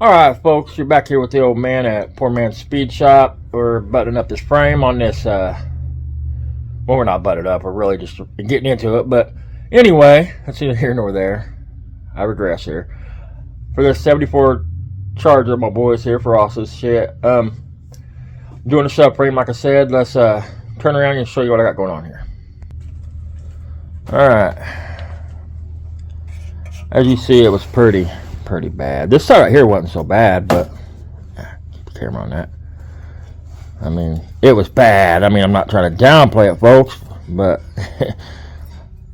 Alright folks, you're back here with the old man at Poor Man's Speed Shop. We're buttoning up this frame on this, well, we're not butted up, we're really just getting into it, but anyway, that's neither here nor there. I regress here. For this 74 Charger, my boys here for awesome shit. Doing a subframe, like I said. Let's turn around and show you what I got going on here. Alright. As you see, it was pretty bad. This side right here wasn't so bad, but keep the camera on that. I mean, it was bad. I mean, I'm not trying to downplay it, folks, but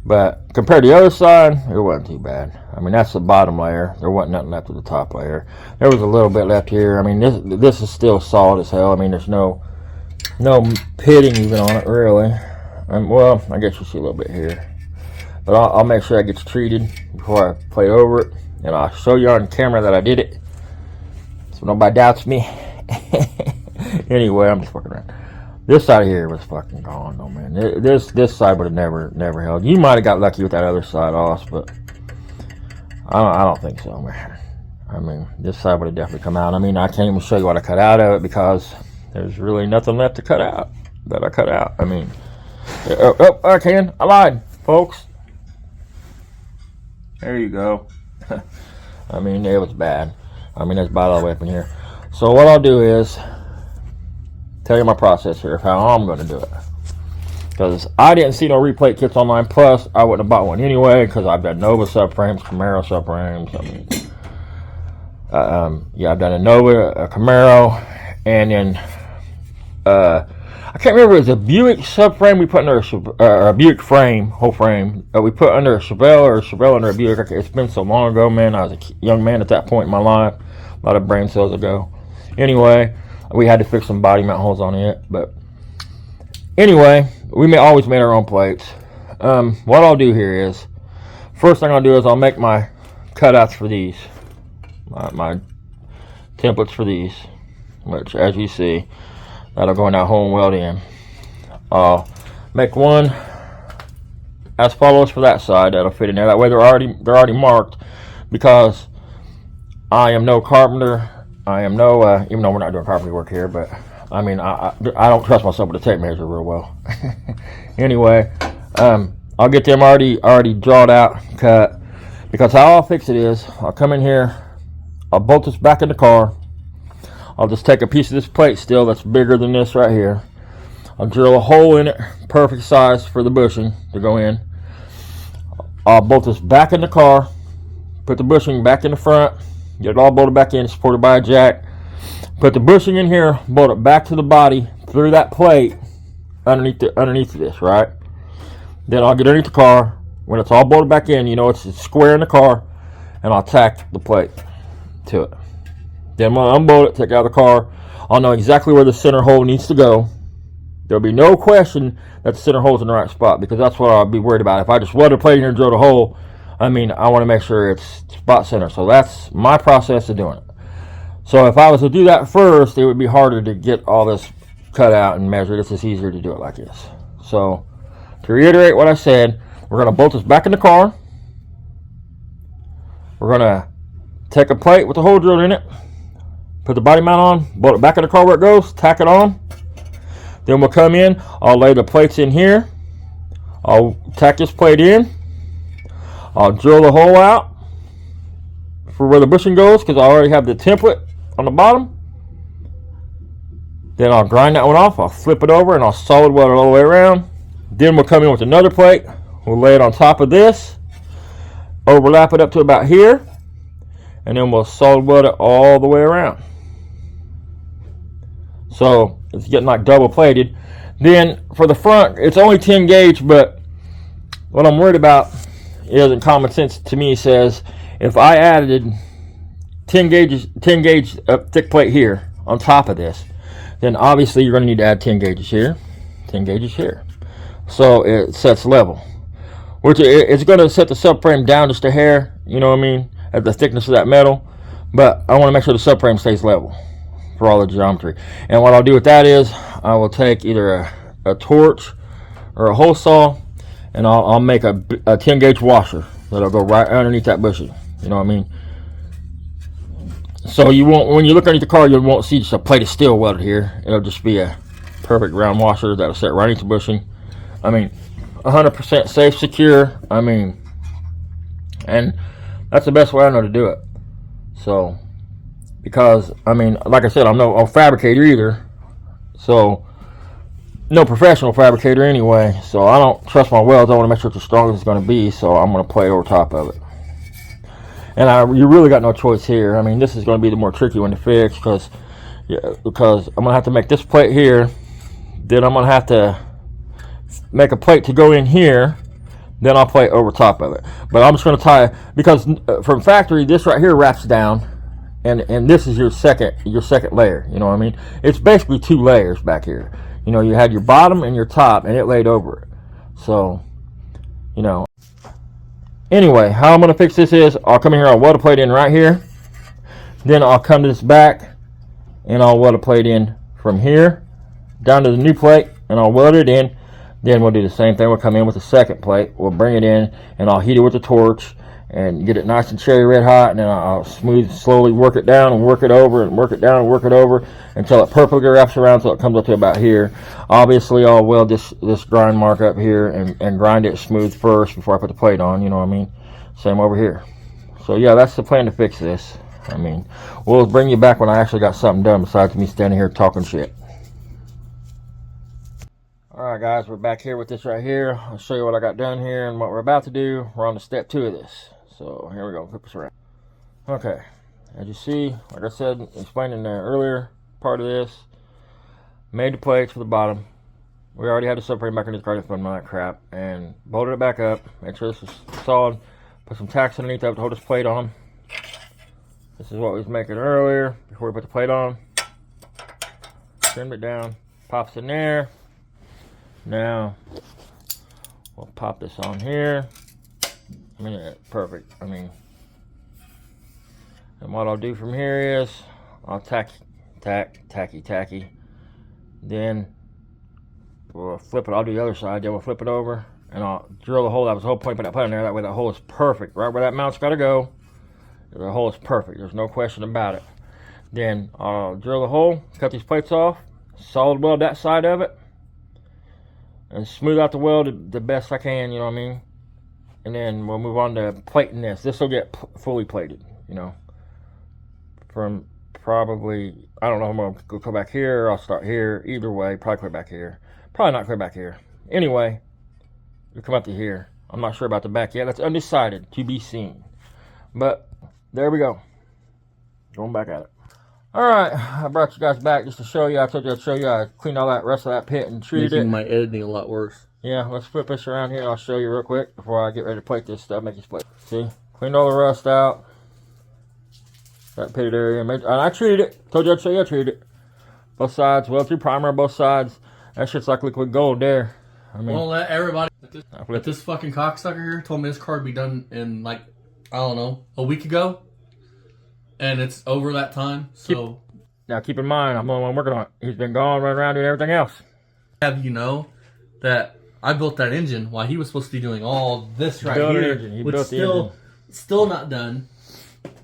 but compared to the other side, it wasn't too bad. I mean, that's the bottom layer. There wasn't nothing left of the top layer. There was a little bit left here. I mean, this is still solid as hell. I mean, there's no pitting even on it, really. Well, I guess you see a little bit here, but I'll make sure it gets treated before I play over it. And I'll show you on camera that I did it, so nobody doubts me. Anyway, I'm just fucking around. This side of here was fucking gone, though, man. This side would have never held. You might have got lucky with that other side off, but I don't think so, man. I mean, this side would have definitely come out. I mean, I can't even show you what I cut out of it because there's really nothing left to cut out that I cut out. I mean, I lied, folks. There you go. I mean, it was bad. I mean, it's bad all the way up in here. So what I'll do is tell you my process here of how I'm going to do it. Because I didn't see no replate kits online. Plus, I wouldn't have bought one anyway because I've done Nova subframes, Camaro subframes. I mean, yeah, I've done a Nova, a Camaro, and then I can't remember. It was a Buick subframe we put under a Buick frame, whole frame. We put under a Chevelle or a Chevelle under a Buick. It's been so long ago, man. I was a young man at that point in my life. A lot of brain cells ago. Anyway, we had to fix some body mount holes on it. But anyway, we always made our own plates. What I'll do here is, first thing I'll do is I'll make my cutouts for these. My templates for these. Which, as you see, that'll go in that hole and weld in. I'll make one as follows for that side. That'll fit in there. That way they're already marked, because I am no carpenter. I am no even though we're not doing carpentry work here, but I mean I don't trust myself with a tape measure real well. Anyway, I'll get them already drawed out, cut, because how I'll fix it is I'll come in here, I'll bolt this back in the car. I'll just take a piece of this plate steel that's bigger than this right here. I'll drill a hole in it, perfect size for the bushing to go in. I'll bolt this back in the car, put the bushing back in the front, get it all bolted back in, supported by a jack. Put the bushing in here, bolt it back to the body through that plate underneath this, right? Then I'll get underneath the car. When it's all bolted back in, you know it's square in the car, and I'll tack the plate to it. Then when I unbolt it, take it out of the car, I'll know exactly where the center hole needs to go. There'll be no question that the center hole's in the right spot, because that's what I'll be worried about. If I just weld a plate in here and drill a hole, I mean, I want to make sure it's spot center. So that's my process of doing it. So if I was to do that first, it would be harder to get all this cut out and measured. It's just easier to do it like this. So to reiterate what I said, we're going to bolt this back in the car. We're going to take a plate with a hole drilled in it, put the body mount on, bolt it back in the car where it goes, tack it on. Then we'll come in, I'll lay the plates in here. I'll tack this plate in. I'll drill the hole out for where the bushing goes, because I already have the template on the bottom. Then I'll grind that one off. I'll flip it over and I'll solid weld it all the way around. Then we'll come in with another plate. We'll lay it on top of this, overlap it up to about here, and then we'll solid weld it all the way around. So it's getting like double plated. Then for the front, it's only 10 gauge, but what I'm worried about is, in common sense to me says, if I added 10 gauge thick plate here on top of this, then obviously you're going to need to add 10 gauges here, 10 gauges here. So it sets level, which it's going to set the subframe down just a hair, you know what I mean, at the thickness of that metal. But I want to make sure the subframe stays level for all the geometry. And what I'll do with that is I will take either a torch or a hole saw, and I'll make a 10 gauge washer that'll go right underneath that bushing, you know what I mean. So you won't, when you look underneath the car, you won't see just a plate of steel welded here. It'll just be a perfect round washer that'll set right into the bushing. I mean, 100% safe, secure. I mean, and that's the best way I know to do it. So, because, I mean, like I said, I'm no fabricator either. So, no professional fabricator anyway. So, I don't trust my welds. I want to make sure it's as strong as it's going to be. So, I'm going to plate over top of it. And you really got no choice here. I mean, this is going to be the more tricky one to fix because I'm going to have to make this plate here. Then I'm going to have to make a plate to go in here. Then I'll plate over top of it. But I'm just going to tie, because from factory, this right here wraps down. And this is your second layer. You know what I mean? It's basically 2 layers back here. You know, you had your bottom and your top, and it laid over it. So, you know. Anyway, how I'm going to fix this is, I'll come in here, I'll weld a plate in right here. Then I'll come to this back, and I'll weld a plate in from here down to the new plate, and I'll weld it in. Then we'll do the same thing. We'll come in with the second plate. We'll bring it in, and I'll heat it with a torch and get it nice and cherry red hot, and then I'll slowly work it down and work it over and work it down and work it over until it perfectly wraps around until it comes up to about here. Obviously, I'll weld this grind mark up here and grind it smooth first before I put the plate on, you know what I mean? Same over here. So, yeah, that's the plan to fix this. I mean, we'll bring you back when I actually got something done besides me standing here talking shit. Alright guys, we're back here with this right here. I'll show you what I got done here and what we're about to do. We're on to step 2 of this. So here we go, flip this around. Okay, as you see, like I said, explained in the earlier part of this, made the plates for the bottom. We already had the subframe back in this car to fund all that crap, and bolted it back up, make sure this is solid, put some tacks underneath of it to hold this plate on. This is what we was making earlier, before we put the plate on. Trimmed it down, pops in there. Now, we'll pop this on here. I mean, perfect. I mean, and what I'll do from here is, I'll tacky. Then, we'll flip it. I'll do the other side. Then we'll flip it over, and I'll drill the hole. That was the whole point of putting it in there. That way that hole is perfect. Right where that mount's got to go, the hole is perfect. There's no question about it. Then, I'll drill the hole, cut these plates off, solid weld that side of it, and smooth out the weld the best I can, you know what I mean? And then we'll move on to plating this. This will get fully plated, you know. From probably, I don't know if I'm going to go back here or I'll start here. Either way, probably clear back here. Probably not clear back here. Anyway, we come up to here. I'm not sure about the back yet. That's undecided, to be seen. But there we go. Going back at it. Alright, I brought you guys back just to show you. I told you I'd show you. I cleaned all that rest of that pit and treated it. Making my editing a lot worse. Yeah, let's flip this around here. I'll show you real quick before I get ready to plate this stuff. Make this plate. See? Cleaned all the rust out. That pitted area. And I treated it. Told you I'd show you I treated it. Both sides. Well, through primer on both sides. That shit's like liquid gold there. I mean, well, everybody. But this fucking cocksucker here told me this car would be done in, like, I don't know, a week ago. And it's over that time, so... Now, keep in mind, I'm the only one working on it. He's been gone, running around doing everything else. Have you know that I built that engine while he was supposed to be doing all this right here, which still not done.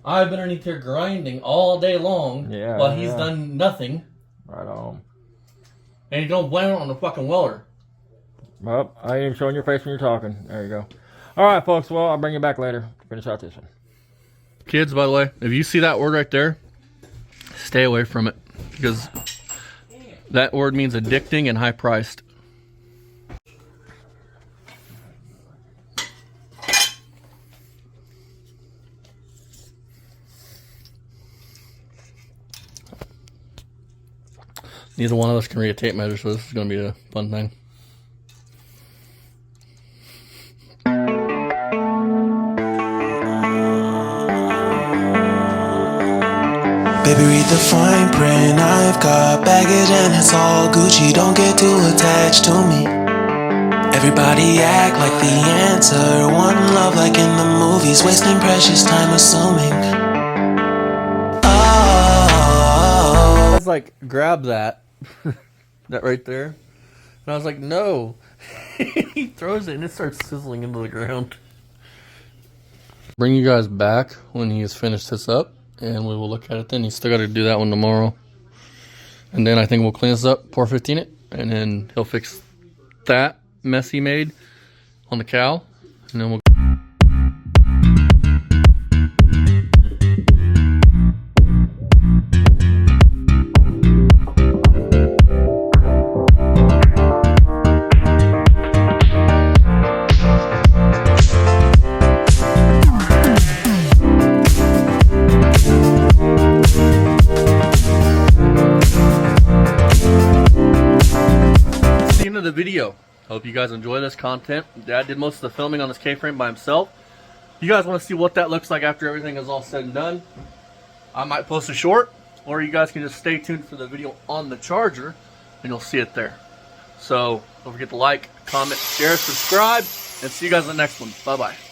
I've been underneath here grinding all day long while he's done nothing. Right on. And you don't blame it on the fucking welder. Well, I ain't even showing your face when you're talking. There you go. All right, folks. Well, I'll bring you back later to finish out this one. Kids, by the way, if you see that word right there, stay away from it. Because that word means addicting and high-priced. Neither one of us can read a tape measure, so this is going to be a fun thing. Baby, read the fine print. I've got baggage and it's all Gucci. Don't get too attached to me. Everybody act like the answer. One love like in the movies. Wasting precious time assuming. Oh. I was like, grab that. That right there. And I was like, no. He throws it and it starts sizzling into the ground. Bring you guys back when he has finished this up. and we will look at it then. He's still got to do that one tomorrow. And then I think we'll clean this up, pour 15 it, and then he'll fix that mess he made on the cow. And then we'll... the video. Hope you guys enjoy this content. Dad did most of the filming on this K-frame by himself. You guys want to see what that looks like after everything is all said and done? I might post a short, or you guys can just stay tuned for the video on the Charger and you'll see it there. So don't forget to like, comment, share, subscribe, and see you guys in the next one. Bye bye.